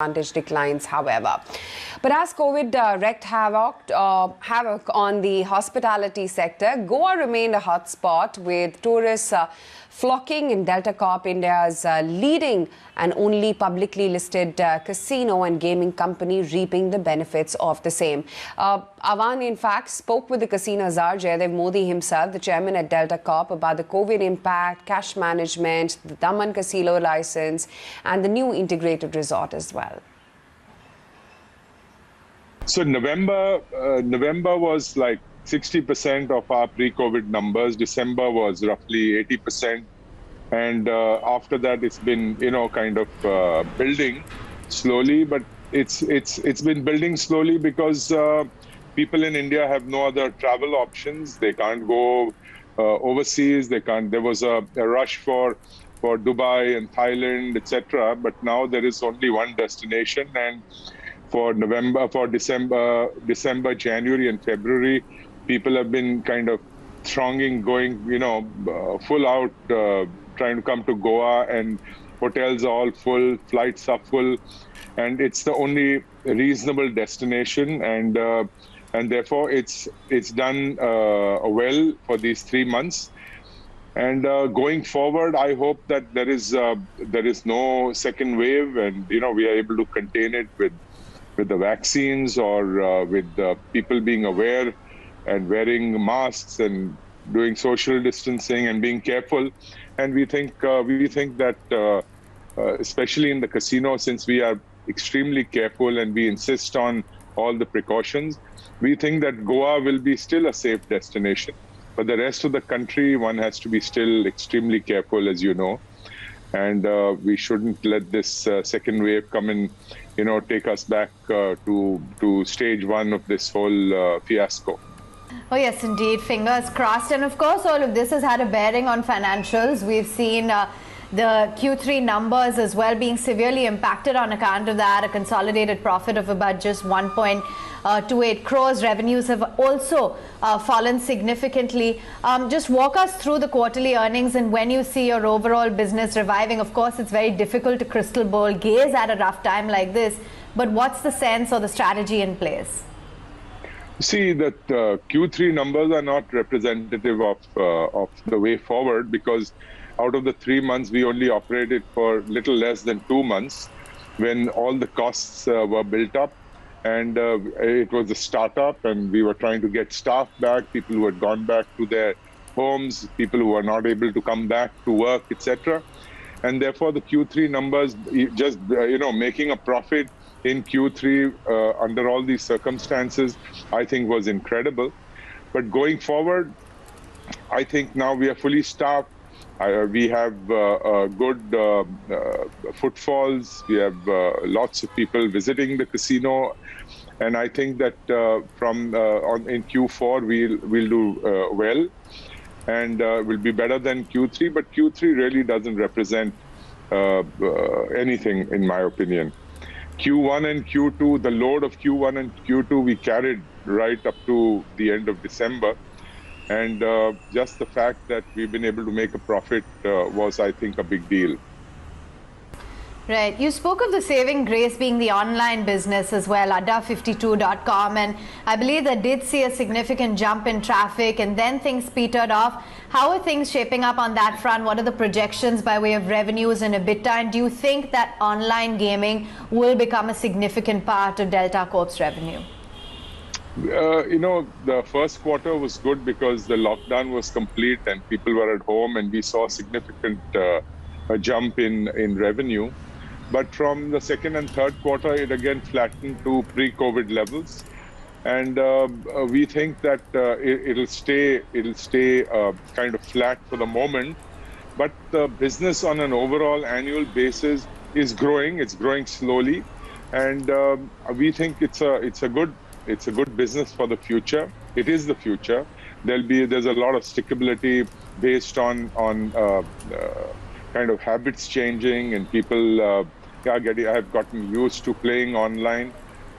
advantage declines, however. But as COVID wreaked havoc on the hospitality sector, Goa remained a hotspot with tourists flocking in Delta Corp, India's leading and only publicly listed casino and gaming company, reaping the benefits of the same. Avan, in fact, spoke with the casino czar, Jaydev Mody himself, the chairman at Delta Corp, about the COVID impact, cash management, the Daman casino license, and the new integrated resort as well. So November was like 60% of our pre-COVID numbers. December was roughly 80%. And after that, it's been, kind of building slowly. But it's been building slowly because people in India have no other travel options. They can't go overseas. They can't. There was a rush for Dubai and Thailand, etc. But now there is only one destination. And for December, January, and February, people have been kind of thronging, going, full out, trying to come to Goa, and hotels are all full, flights are full, and it's the only reasonable destination, and therefore it's done well for these 3 months. And going forward, I hope that there is no second wave, and we are able to contain it with the vaccines or with people being aware and wearing masks and doing social distancing and being careful. And we think that especially in the casino, since we are extremely careful and we insist on all the precautions, we think that Goa will be still a safe destination. But the rest of the country, one has to be still extremely careful, as you know. And we shouldn't let this second wave come and take us back to stage one of this whole fiasco. Oh yes, indeed. Fingers crossed. And of course, all of this has had a bearing on financials. We've seen the Q3 numbers as well being severely impacted on account of that. A consolidated profit of about just 1.28 crores. Revenues have also fallen significantly. Just walk us through the quarterly earnings and when you see your overall business reviving. Of course, it's very difficult to crystal ball gaze at a rough time like this, but what's the sense or the strategy in place? See, that Q3 numbers are not representative of the way forward, because out of the 3 months, we only operated for little less than 2 months when all the costs were built up. And it was a startup, and we were trying to get staff back, people who had gone back to their homes, people who were not able to come back to work, etc. And therefore, the Q3 numbers, just making a profit in Q3 under all these circumstances, I think was incredible. But going forward, I think now we are fully staffed. We have good footfalls. We have lots of people visiting the casino, and I think that in Q4 we'll do well, and will be better than Q3. But Q3 really doesn't represent anything, in my opinion. Q1 and Q2, the load of Q1 and Q2 we carried right up to the end of December. And just the fact that we've been able to make a profit was, I think, a big deal. Right. You spoke of the saving grace being the online business as well, adda52.com, and I believe that did see a significant jump in traffic and then things petered off. How are things shaping up on that front? What are the projections by way of revenues and EBITDA? And do you think that online gaming will become a significant part of Delta Corp's revenue? The first quarter was good because the lockdown was complete and people were at home, and we saw a significant jump in revenue. But from the second and third quarter, it again flattened to pre-COVID levels, and we think that it'll stay kind of flat for the moment. But the business on an overall annual basis is growing. It's growing slowly, and we think it's a good business for the future. It is the future. There's a lot of stickability based on kind of habits changing, and people have gotten used to playing online.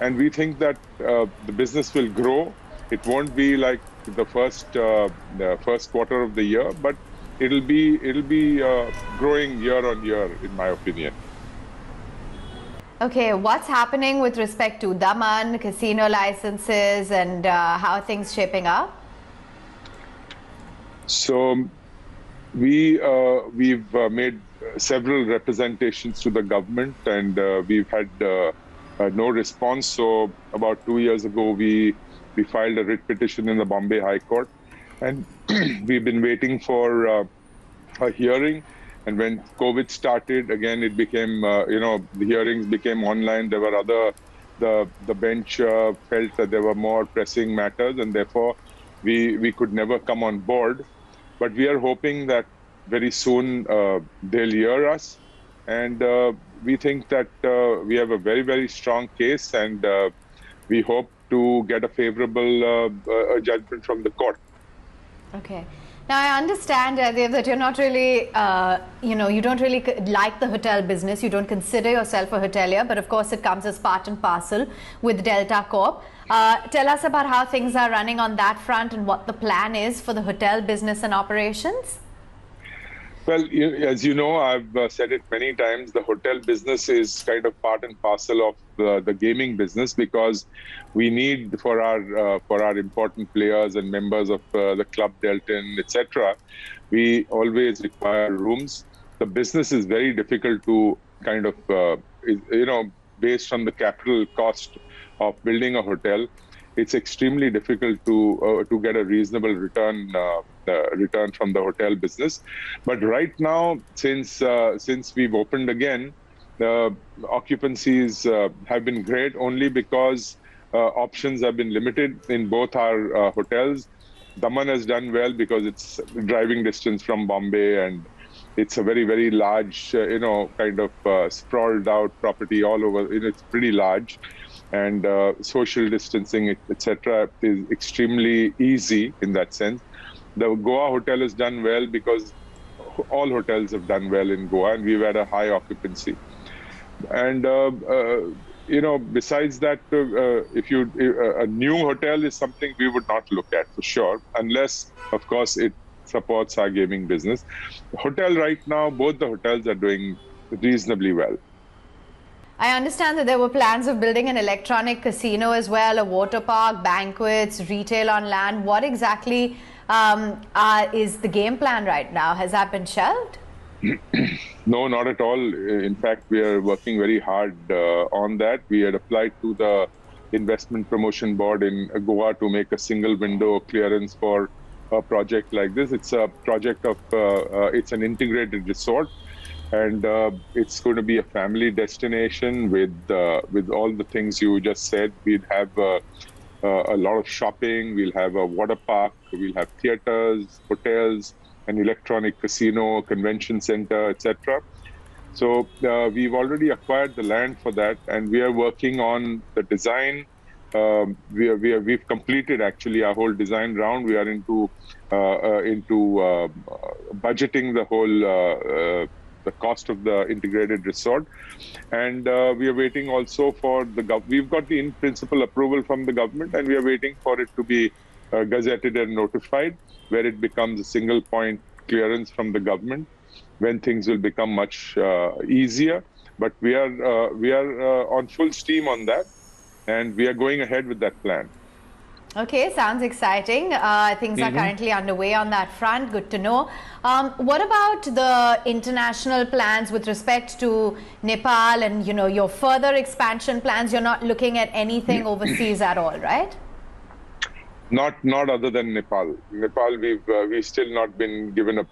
And we think that the business will grow. It won't be like the first quarter of the year, but it'll be growing year on year, in my opinion. Okay, what's happening with respect to Daman, casino licenses, and how are things shaping up? So we've made several representations to the government, and we've had no response. So about 2 years ago, we filed a writ petition in the Bombay High Court, and we've been waiting for a hearing. And when COVID started, again, it became the hearings became online. There were the bench felt that there were more pressing matters, and therefore we could never come on board. But we are hoping that very soon they'll hear us, and we think that we have a very strong case, and we hope to get a favorable judgment from the court. Okay. Now, I understand, Jaydev, that you're not really, you don't really like the hotel business. You don't consider yourself a hotelier, but of course it comes as part and parcel with Delta Corp. Tell us about how things are running on that front and what the plan is for the hotel business and operations. Well, as you know, I've said it many times, the hotel business is kind of part and parcel of the gaming business, because we need for our important players and members of the club, Delton, etc. We always require rooms. The business is very difficult to kind of, based on the capital cost of building a hotel, it's extremely difficult to get a reasonable return from the hotel business. But right now, since we've opened again, the occupancies have been great, only because options have been limited in both our hotels. Daman has done well because it's driving distance from Bombay, and it's a very large, kind of sprawled out property all over. It's pretty large, and social distancing, etc., is extremely easy in that sense. The Goa hotel has done well because all hotels have done well in Goa, and we've had a high occupancy. And besides that, a new hotel is something we would not look at for sure, unless, of course, it supports our gaming business. The hotel right now, both the hotels are doing reasonably well. I understand that there were plans of building an electronic casino as well, a water park, banquets, retail on land. What exactly is the game plan right now? Has that been shelved? No, not at all. In fact, we are working very hard on that. We had applied to the Investment Promotion Board in Goa to make a single window clearance for a project like this. It's a project of, it's an integrated resort, and it's going to be a family destination with all the things you just said. We'd have a lot of shopping. We'll have a water park. We'll have theaters, hotels, an electronic casino, convention center, etc. So we've already acquired the land for that, and we are working on the design. We've completed actually our whole design round. We are into budgeting the whole the cost of the integrated resort, and we are waiting also for we've got the in-principle approval from the government, and we are waiting for it to be gazetted and notified, where it becomes a single point clearance from the government, when things will become much easier. But we are on full steam on that, and we are going ahead with that plan. Okay, sounds exciting. Things are currently underway on that front. Good to know. What about the international plans with respect to Nepal and your further expansion plans? You're not looking at anything overseas at all, right? Not other than Nepal. Nepal, we've still not been given a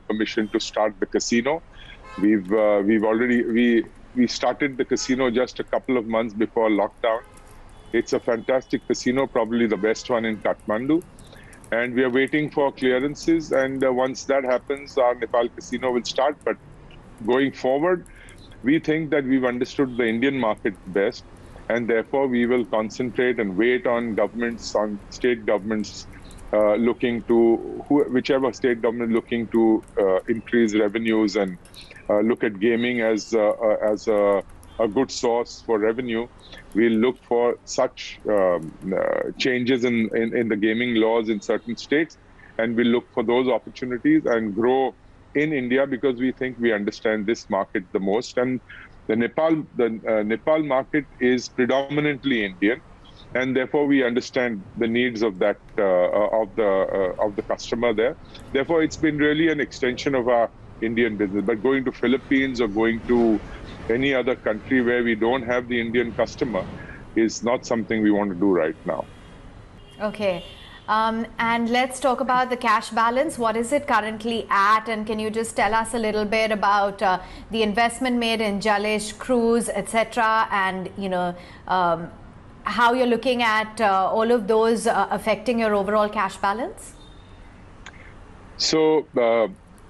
permission to start the casino. We started the casino just a couple of months before lockdown. It's a fantastic casino, probably the best one in Kathmandu, and we are waiting for clearances. And once that happens, our Nepal casino will start. But going forward, we think that we've understood the Indian market best, and therefore we will concentrate and wait on governments, on state governments looking to, whichever state government looking to increase revenues and look at gaming as a good source for revenue. We'll look for such changes in the gaming laws in certain states, and we'll look for those opportunities and grow in India, because we think we understand this market the most. And Nepal market is predominantly Indian, and therefore we understand the needs of that of the customer there. Therefore, it's been really an extension of our Indian business. But going to Philippines or going to any other country where we don't have the Indian customer is not something we want to do right now. Okay. And let's talk about the cash balance. What is it currently at? And can you just tell us a little bit about the investment made in Jalesh Cruise, etc., and how you're looking at all of those affecting your overall cash balance? So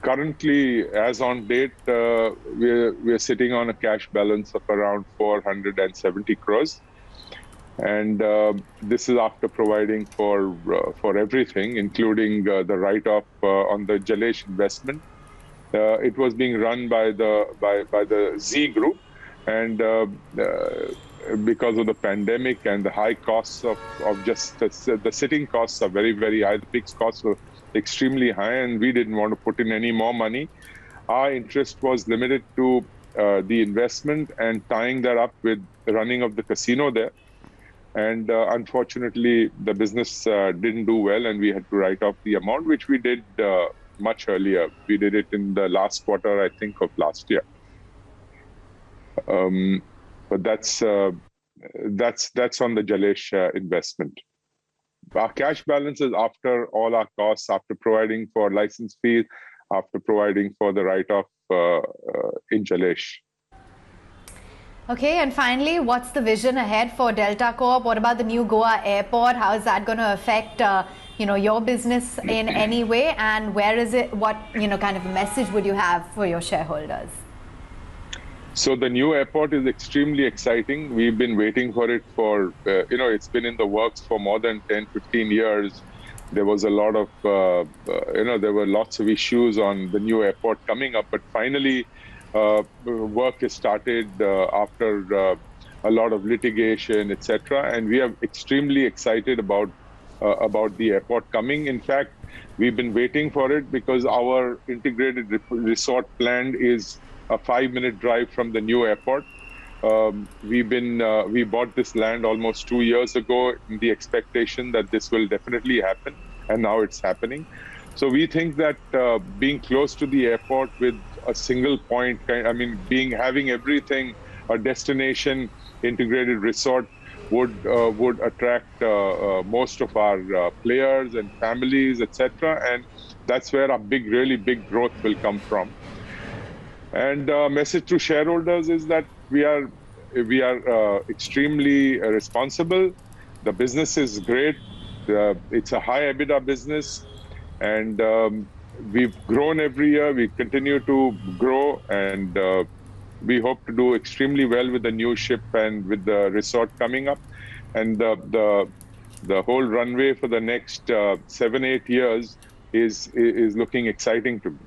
currently, as on date, we're sitting on a cash balance of around 470 crores. And this is after providing for everything, including the write-off on the Jalesh investment. It was being run by the Z Group, and because of the pandemic and the high costs of just the sitting costs are very, very high. The fixed costs were extremely high, and we didn't want to put in any more money. Our interest was limited to the investment and tying that up with the running of the casino there. And unfortunately, the business didn't do well, and we had to write off the amount, which we did much earlier. We did it in the last quarter, I think, of last year. But that's on the Jalesh investment. Our cash balance is after all our costs, after providing for license fees, after providing for the write-off in Jalesh. Okay, and finally, what's the vision ahead for Delta Corp? What about the new Goa airport? How is that going to affect, your business in any way? And where is it? What, kind of a message would you have for your shareholders? So the new airport is extremely exciting. We've been waiting for it for, it's been in the works for more than 10, 15 years. There was a lot of, there were lots of issues on the new airport coming up, but finally, work is started after a lot of litigation, etc. And we are extremely excited about the airport coming. In fact, we've been waiting for it because our integrated resort plan is a 5-minute drive from the new airport. We bought this land almost 2 years ago in the expectation that this will definitely happen, and now it's happening. So we think that being close to the airport with a single point, having everything, a destination integrated resort would attract most of our players and families, etc. And that's where our really big growth will come from. And message to shareholders is that we are extremely responsible. The business is great. It's a high EBITDA business. And we've grown every year. We continue to grow, and we hope to do extremely well with the new ship and with the resort coming up. And the whole runway for the next 7-8 years is looking exciting to me.